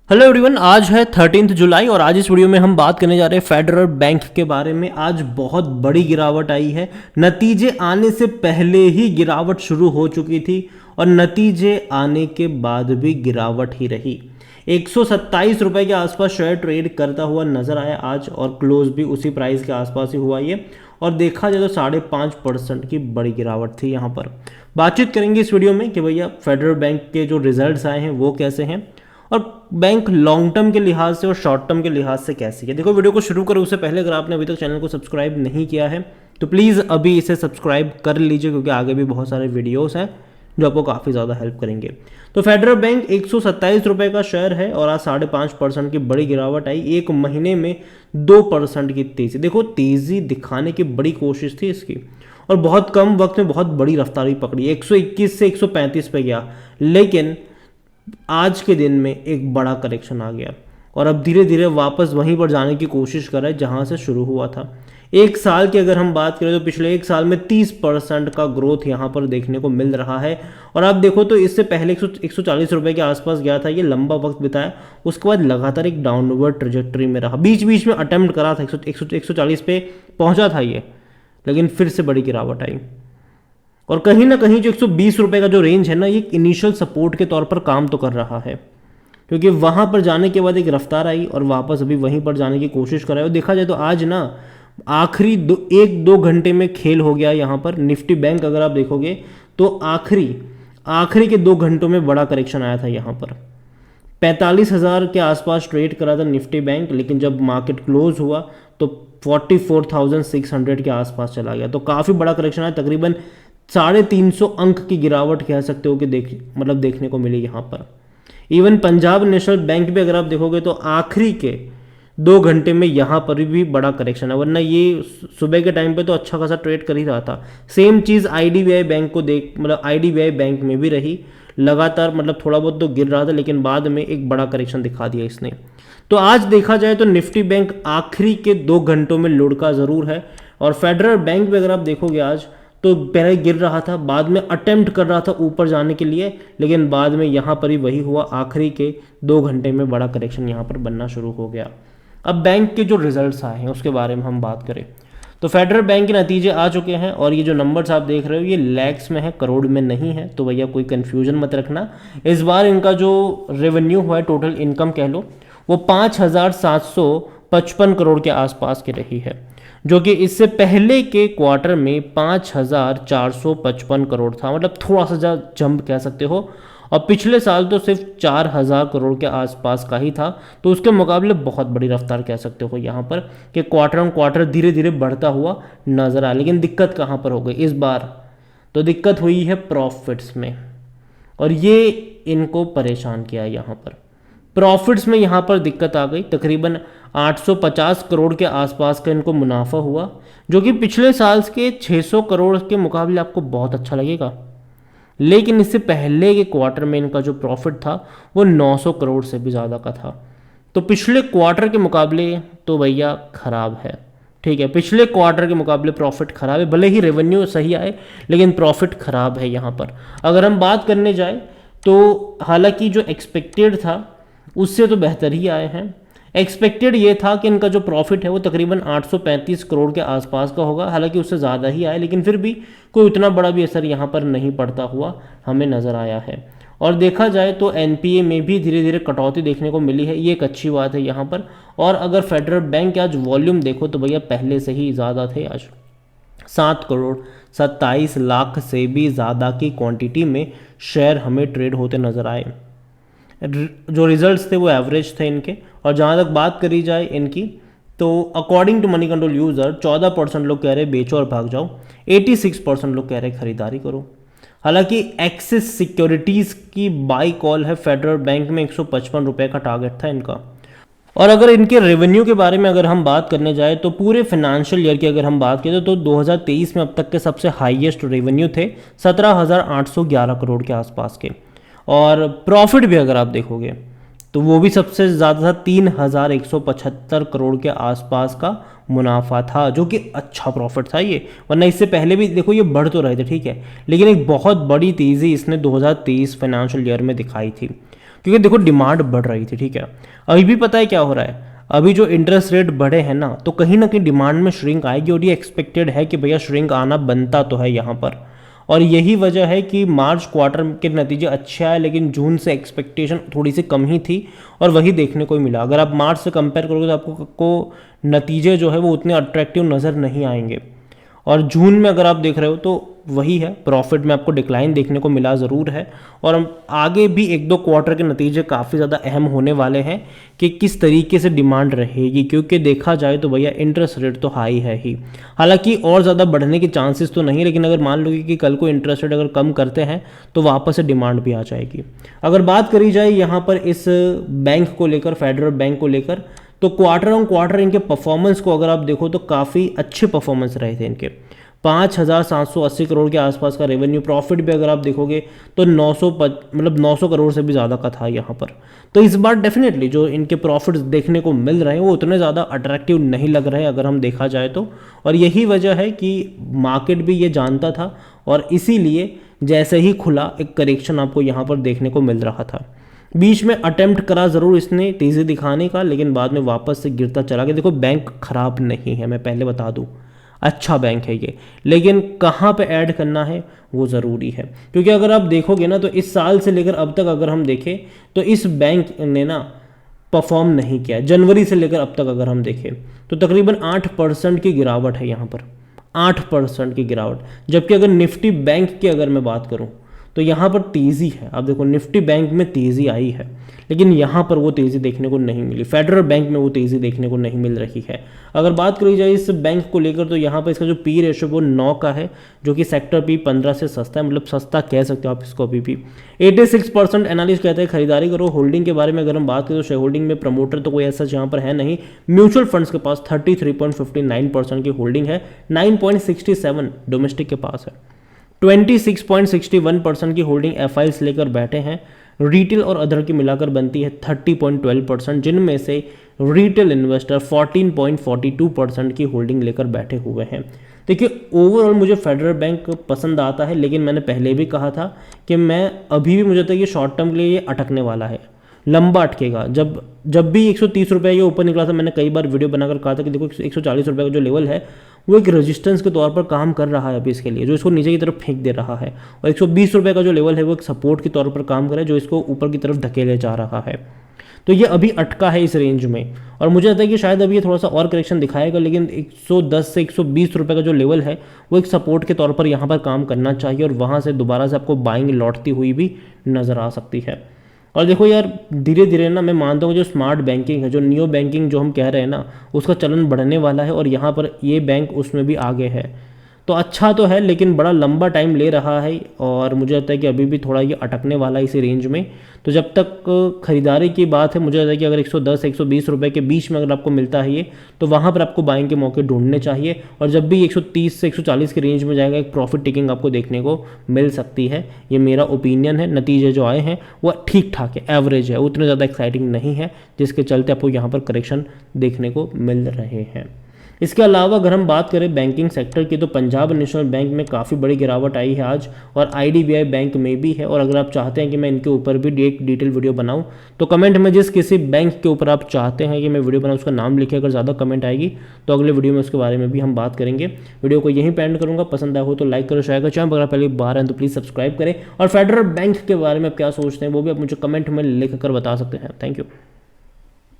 Hello everyone, आज है 13 जुलाई और आज इस वीडियो में हम बात करने जा रहे हैं फेडरल बैंक के बारे में। आज बहुत बड़ी गिरावट आई है। नतीजे आने से पहले ही गिरावट शुरू हो चुकी थी और नतीजे आने के बाद भी गिरावट ही रही। 127 रुपये के आसपास शेयर ट्रेड करता हुआ नजर आया आज और क्लोज भी उसी प्राइस के आसपास ही हुआ ये। और देखा जाए तो 5.5% की बड़ी गिरावट थी यहाँ पर। बातचीत करेंगे इस वीडियो में कि भैया फेडरल बैंक के जो रिजल्ट्स आए हैं वो कैसे हैं और बैंक लॉन्ग टर्म के लिहाज से और शॉर्ट टर्म के लिहाज से कैसी है। देखो, वीडियो को शुरू करो उससे पहले अगर आपने अभी तक चैनल को सब्सक्राइब नहीं किया है तो प्लीज़ अभी इसे सब्सक्राइब कर लीजिए, क्योंकि आगे भी बहुत सारे वीडियोस हैं जो आपको काफ़ी ज़्यादा हेल्प करेंगे। तो फेडरल बैंक 127 रुपये का शेयर है और आज 5.5% की बड़ी गिरावट आई। एक महीने में 2% की तेज़ी। देखो, तेज़ी दिखाने की बड़ी कोशिश थी इसकी और बहुत कम वक्त में बहुत बड़ी रफ्तारी पकड़ी। 121 से 135 पे गया, लेकिन आज के दिन में एक बड़ा करेक्शन आ गया और अब धीरे धीरे वापस वहीं पर जाने की कोशिश कर रहा है जहां से शुरू हुआ था। एक साल की अगर हम बात करें तो पिछले एक साल में 30% का ग्रोथ यहां पर देखने को मिल रहा है। और आप देखो तो इससे पहले 140 रुपये के आसपास गया था, ये लंबा वक्त बिताया, उसके बाद लगातार एक डाउनवर्ड ट्रेजेक्टरी में रहा। बीच बीच में अटेम्प्ट करा था 140 पे पहुंचा था ये, लेकिन फिर से बड़ी गिरावट आई। और कहीं ना कहीं जो 120 रुपये का जो रेंज है ना, ये इनिशियल सपोर्ट के तौर पर काम तो कर रहा है, क्योंकि वहाँ पर जाने के बाद एक रफ्तार आई और वापस अभी वहीं पर जाने की कोशिश कर रहा है। और देखा जाए तो आज ना आखिरी 1-2 घंटे में खेल हो गया यहाँ पर। निफ्टी बैंक अगर आप देखोगे तो आखिरी के 2 घंटों में बड़ा करेक्शन आया था यहाँ पर। 45,000 के आसपास ट्रेड करा था निफ्टी बैंक, लेकिन जब मार्केट क्लोज हुआ तो 44,600 के आसपास चला गया। तो काफ़ी बड़ा करेक्शन आया, तकरीबन 350 अंक की गिरावट कह सकते हो कि देखने को मिली यहाँ पर। इवन पंजाब नेशनल बैंक भी अगर आप देखोगे तो आखिरी के 2 घंटे में यहाँ पर भी बड़ा करेक्शन है, वरना ये सुबह के टाइम पे तो अच्छा खासा ट्रेड कर ही रहा था। सेम चीज़ आईडीबीआई बैंक को आईडीबीआई बैंक में भी रही, लगातार थोड़ा बहुत तो गिर रहा था, लेकिन बाद में एक बड़ा करेक्शन दिखा दिया इसने। तो आज देखा जाए तो निफ्टी बैंक आखिरी के 2 घंटों में लुढ़का ज़रूर है और फेडरल बैंक भी अगर आप देखोगे आज तो पहले गिर रहा था, बाद में अटेम्प्ट कर रहा था ऊपर जाने के लिए, लेकिन बाद में यहाँ पर ही वही हुआ। आखिरी के 2 घंटे में बड़ा करेक्शन यहाँ पर बनना शुरू हो गया। अब बैंक के जो रिजल्ट्स आए हैं उसके बारे में हम बात करें तो फेडरल बैंक के नतीजे आ चुके हैं और ये जो नंबर्स आप देख रहे हो ये लैक्स में है, करोड़ में नहीं है। तो भैया कोई कन्फ्यूजन मत रखना। इस बार इनका जो रेवेन्यू हुआ है, टोटल इनकम कह लो, वो 5,755 करोड़ के आसपास की रही है, जो कि इससे पहले के क्वार्टर में 5,455 करोड़ था। थोड़ा सा जंप कह सकते हो। और पिछले साल तो सिर्फ 4,000 करोड़ के आसपास का ही था, तो उसके मुकाबले बहुत बड़ी रफ्तार कह सकते हो यहाँ पर कि क्वार्टर ऑन क्वार्टर धीरे धीरे बढ़ता हुआ नजर आया। लेकिन दिक्कत कहाँ पर हो गई इस बार? तो दिक्कत हुई है प्रॉफिट्स में, और ये इनको परेशान किया है यहाँ पर। प्रॉफिट्स में यहाँ पर दिक्कत आ गई। तकरीबन 850 करोड़ के आसपास का इनको मुनाफा हुआ, जो कि पिछले साल के 600 करोड़ के मुकाबले आपको बहुत अच्छा लगेगा, लेकिन इससे पहले के क्वार्टर में इनका जो प्रॉफिट था वो 900 करोड़ से भी ज़्यादा का था। तो पिछले क्वार्टर के मुकाबले तो भैया खराब है। ठीक है, पिछले क्वार्टर के मुकाबले प्रॉफिट खराब है, भले ही रेवेन्यू सही आए लेकिन प्रॉफिट खराब है यहाँ पर। अगर हम बात करने जाए तो हालांकि जो एक्सपेक्टेड था उससे तो बेहतर ही आए हैं। एक्सपेक्टेड ये था कि इनका जो प्रॉफिट है वो तकरीबन 835 करोड़ के आसपास का होगा, हालांकि उससे ज़्यादा ही आया, लेकिन फिर भी कोई उतना बड़ा भी असर यहाँ पर नहीं पड़ता हुआ हमें नज़र आया है। और देखा जाए तो एनपीए में भी धीरे धीरे कटौती देखने को मिली है, ये एक अच्छी बात है यहाँ पर। और अगर फेडरल बैंक के आज वॉल्यूम देखो तो भैया पहले से ही ज़्यादा थे। आज 7 करोड़ 27 लाख से भी ज़्यादा की क्वांटिटी में शेयर हमें ट्रेड होते नज़र आए। जो रिजल्ट्स थे वो एवरेज थे इनके। और जहाँ तक बात करी जाए इनकी, तो according to money control user 14% लोग कह रहे बेचो और भाग जाओ, 86% लोग कह रहे खरीदारी करो। हालांकि एक्सिस सिक्योरिटीज़ की बाई कॉल है फेडरल बैंक में, 155 रुपये का टारगेट था इनका। और अगर इनके रेवेन्यू के बारे में अगर हम बात करने जाए तो पूरे फाइनेंशियल ईयर की अगर हम बात करें तो 2023 में अब तक के सबसे हाईएस्ट रेवेन्यू थे 17,811 करोड़ के आसपास के। और प्रॉफिट भी अगर आप देखोगे तो वो भी सबसे ज़्यादा था, 3,175 करोड़ के आसपास का मुनाफा था, जो कि अच्छा प्रॉफिट था ये। वरना इससे पहले भी देखो ये बढ़ तो रहे थे, ठीक है, लेकिन एक बहुत बड़ी तेज़ी इसने 2023 फाइनेंशियल ईयर में दिखाई थी, क्योंकि देखो डिमांड बढ़ रही थी, ठीक है। अभी भी पता है क्या हो रहा है, अभी जो इंटरेस्ट रेट बढ़े हैं ना, तो कहीं ना कहीं डिमांड में श्रिंक आएगी, और ये एक्सपेक्टेड है कि भैया श्रिंक आना बनता तो है यहाँ पर। और यही वजह है कि मार्च क्वार्टर के नतीजे अच्छे आए, लेकिन जून से एक्सपेक्टेशन थोड़ी सी कम ही थी, और वही देखने को मिला। अगर आप मार्च से कंपेयर करोगे तो आपको नतीजे जो है वो उतने अट्रैक्टिव नज़र नहीं आएंगे। और जून में अगर आप देख रहे हो तो वही है, प्रॉफिट में आपको डिक्लाइन देखने को मिला ज़रूर है। और आगे भी एक दो क्वार्टर के नतीजे काफ़ी ज़्यादा अहम होने वाले हैं कि किस तरीके से डिमांड रहेगी, क्योंकि देखा जाए तो भैया इंटरेस्ट रेट तो हाई है ही। हालांकि और ज़्यादा बढ़ने के चांसेस तो नहीं, लेकिन अगर मान लो कि कल को इंटरेस्ट रेट अगर कम करते हैं तो वापस से डिमांड भी आ जाएगी। अगर बात करी जाए यहाँ पर इस बैंक को लेकर, फेडरल बैंक को लेकर, तो क्वार्टर ऑन क्वार्टर इनके परफॉर्मेंस को अगर आप देखो तो काफ़ी अच्छे परफॉर्मेंस रहे थे इनके। 5,780 करोड़ के आसपास का रेवेन्यू, प्रॉफिट भी अगर आप देखोगे तो 900 करोड़ से भी ज़्यादा का था यहाँ पर। तो इस बार डेफिनेटली जो इनके प्रॉफिट्स देखने को मिल रहे हैं वो उतने ज़्यादा अट्रैक्टिव नहीं लग रहे अगर हम देखा जाए तो। और यही वजह है कि मार्केट भी ये जानता था, और इसीलिए जैसे ही खुला एक करेक्शन आपको यहाँ पर देखने को मिल रहा था। बीच में अटेम्प्ट करा ज़रूर इसने तेज़ी दिखाने का, लेकिन बाद में वापस से गिरता चला गया। देखो बैंक ख़राब नहीं है, मैं पहले बता दूं, अच्छा बैंक है ये, लेकिन कहाँ पे ऐड करना है वो ज़रूरी है। क्योंकि अगर आप देखोगे ना तो इस साल से लेकर अब तक अगर हम देखें तो इस बैंक ने ना परफॉर्म नहीं किया। जनवरी से लेकर अब तक अगर हम देखें तो तकरीबन 8% की गिरावट है यहाँ पर, 8% की गिरावट। जबकि अगर निफ्टी बैंक की अगर मैं बात करूँ तो यहाँ पर तेज़ी है। आप देखो निफ्टी बैंक में तेज़ी आई है, लेकिन यहाँ पर वो तेज़ी देखने को नहीं मिली। फेडरल बैंक में वो तेज़ी देखने को नहीं मिल रही है। अगर बात करी जाए इस बैंक को लेकर तो यहाँ पर इसका जो पी रेशो वो 9 का है, जो कि सेक्टर पी 15 से सस्ता है, मतलब सस्ता कह सकते हो आप इसको अभी भी। 86% एनालिस्ट कहते हैं खरीदारी करो। होल्डिंग के बारे में अगर हम बात करें तो शेयर होल्डिंग में प्रमोटर तो कोई ऐसा यहाँ पर है नहीं। म्यूचुअल फंड्स के पास 33.59% की होल्डिंग है, 9.67 डोमेस्टिक के पास है, 26.61% की होल्डिंग एफआईज लेकर बैठे हैं। रिटेल और अदर की मिलाकर बनती है 30.12%, जिनमें से रिटेल इन्वेस्टर 14.42% की होल्डिंग लेकर बैठे हुए हैं। देखिए ओवरऑल मुझे फेडरल बैंक पसंद आता है, लेकिन मैंने पहले भी कहा था कि मैं अभी भी मुझे लगता है कि शॉर्ट टर्म के लिए ये अटकने वाला है, लंबा अटकेगा। जब भी 130 रुपये ये ऊपर निकला था, मैंने कई बार वीडियो बनाकर कहा था कि देखो 140 रुपये का जो लेवल है वो एक रेजिस्टेंस के तौर पर काम कर रहा है अभी इसके लिए, जो इसको नीचे की तरफ फेंक दे रहा है। और 120 रुपये का जो लेवल है वो एक सपोर्ट के तौर पर काम कर रहा है, जो इसको ऊपर की तरफ धकेले जा रहा है। तो ये अभी अटका है इस रेंज में, और मुझे लगता है कि शायद अभी ये थोड़ा सा और करेक्शन दिखाएगा, लेकिन 110 से 120 रुपये का जो लेवल है वो एक सपोर्ट के तौर पर यहाँ पर काम करना चाहिए, और वहाँ से दोबारा से आपको बाइंग लौटती हुई भी नज़र आ सकती है। और देखो यार धीरे धीरे ना मैं मानता हूँ जो स्मार्ट बैंकिंग है, जो नियो बैंकिंग जो हम कह रहे हैं ना, उसका चलन बढ़ने वाला है, और यहाँ पर ये बैंक उसमें भी आगे है। तो अच्छा तो है, लेकिन बड़ा लंबा टाइम ले रहा है, और मुझे लगता है कि अभी भी थोड़ा ये अटकने वाला है इसी रेंज में। तो जब तक खरीदारी की बात है, मुझे लगता है कि अगर 110 120 रुपये के बीच में अगर आपको मिलता है ये, तो वहाँ पर आपको बाइंग के मौके ढूंढने चाहिए। और जब भी 130 से 140 के रेंज में जाएगा, एक प्रॉफिट टेकिंग आपको देखने को मिल सकती है। ये मेरा ओपिनियन है। नतीजे जो आए हैं वो ठीक ठाक है, एवरेज है, उतने ज़्यादा एक्साइटिंग नहीं है, जिसके चलते आपको यहाँ पर करेक्शन देखने को मिल रहे हैं। इसके अलावा अगर हम बात करें बैंकिंग सेक्टर की, तो पंजाब नेशनल बैंक में काफ़ी बड़ी गिरावट आई है आज, और आईडीबीआई बैंक में भी है। और अगर आप चाहते हैं कि मैं इनके ऊपर भी एक डिटेल वीडियो बनाऊं, तो कमेंट में जिस किसी बैंक के ऊपर आप चाहते हैं कि मैं वीडियो बनाऊं उसका नाम लिखे। अगर ज़्यादा कमेंट आएगी तो अगले वीडियो में उसके बारे में भी हम बात करेंगे। वीडियो को यहीं पे एंड करूँगा। पसंद आया हो तो लाइक करो, शेयर करो। चैनल अगर पहले बार हैं तो प्लीज़ सब्सक्राइब करें। और फेडरल बैंक के बारे में क्या सोचते हैं वो भी आप मुझे कमेंट में लिख कर बता सकते हैं। Thank you.